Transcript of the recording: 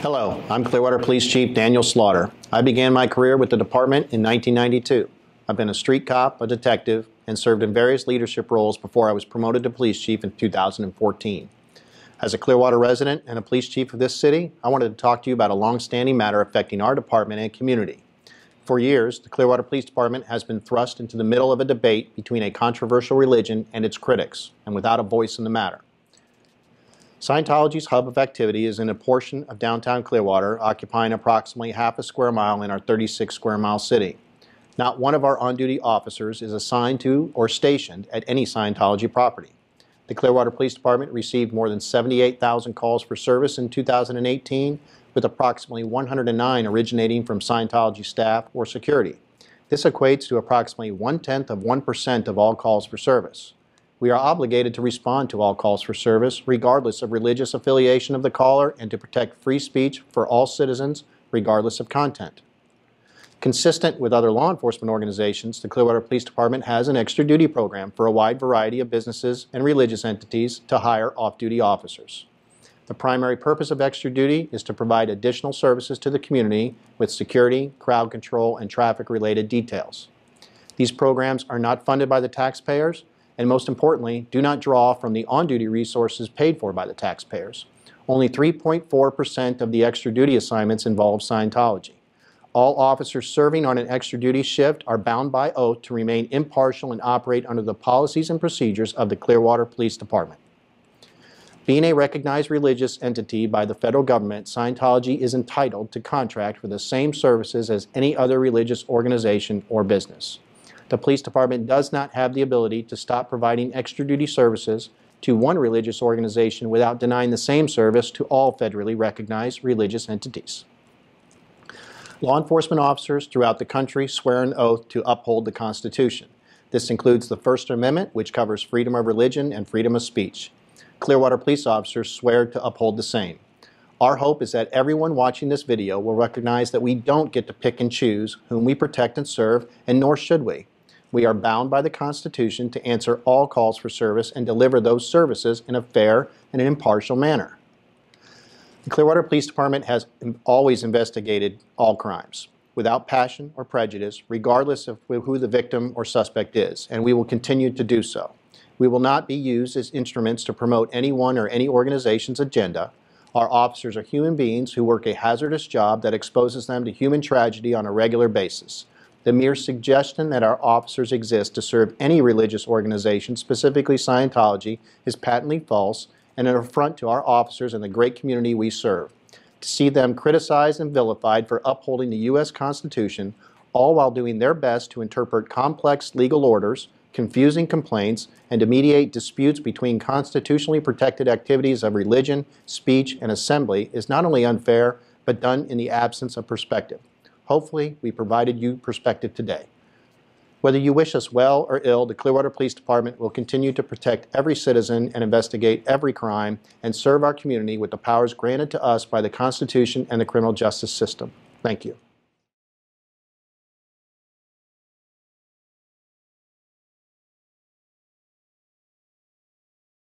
Hello, I'm Clearwater Police Chief Daniel Slaughter. I began my career with the department in 1992. I've been a street cop, a detective, and served in various leadership roles before I was promoted to police chief in 2014. As a Clearwater resident and a police chief of this city, I wanted to talk to you about a long-standing matter affecting our department and community. For years, the Clearwater Police Department has been thrust into the middle of a debate between a controversial religion and its critics, and without a voice in the matter. Scientology's hub of activity is in a portion of downtown Clearwater, occupying approximately half a square mile in our 36 square mile city. Not one of our on-duty officers is assigned to or stationed at any Scientology property. The Clearwater Police Department received more than 78,000 calls for service in 2018, with approximately 109 originating from Scientology staff or security. This equates to approximately 0.1% of all calls for service. We are obligated to respond to all calls for service, regardless of religious affiliation of the caller, and to protect free speech for all citizens, regardless of content. Consistent with other law enforcement organizations, the Clearwater Police Department has an extra duty program for a wide variety of businesses and religious entities to hire off-duty officers. The primary purpose of extra duty is to provide additional services to the community with security, crowd control, and traffic-related details. These programs are not funded by the taxpayers, and most importantly, do not draw from the on-duty resources paid for by the taxpayers. Only 3.4% of the extra duty assignments involve Scientology. All officers serving on an extra duty shift are bound by oath to remain impartial and operate under the policies and procedures of the Clearwater Police Department. Being a recognized religious entity by the federal government, Scientology is entitled to contract for the same services as any other religious organization or business. The police department does not have the ability to stop providing extra duty services to one religious organization without denying the same service to all federally recognized religious entities. Law enforcement officers throughout the country swear an oath to uphold the Constitution. This includes the First Amendment, which covers freedom of religion and freedom of speech. Clearwater police officers swear to uphold the same. Our hope is that everyone watching this video will recognize that we don't get to pick and choose whom we protect and serve, and nor should we. We are bound by the Constitution to answer all calls for service and deliver those services in a fair and an impartial manner. The Clearwater Police Department has always investigated all crimes without passion or prejudice, regardless of who the victim or suspect is, and we will continue to do so. We will not be used as instruments to promote anyone or any organization's agenda. Our officers are human beings who work a hazardous job that exposes them to human tragedy on a regular basis. The mere suggestion that our officers exist to serve any religious organization, specifically Scientology, is patently false and an affront to our officers and the great community we serve. To see them criticized and vilified for upholding the U.S. Constitution, all while doing their best to interpret complex legal orders, confusing complaints, and to mediate disputes between constitutionally protected activities of religion, speech, and assembly is not only unfair, but done in the absence of perspective. Hopefully, we provided you perspective today. Whether you wish us well or ill, the Clearwater Police Department will continue to protect every citizen and investigate every crime and serve our community with the powers granted to us by the Constitution and the criminal justice system. Thank you.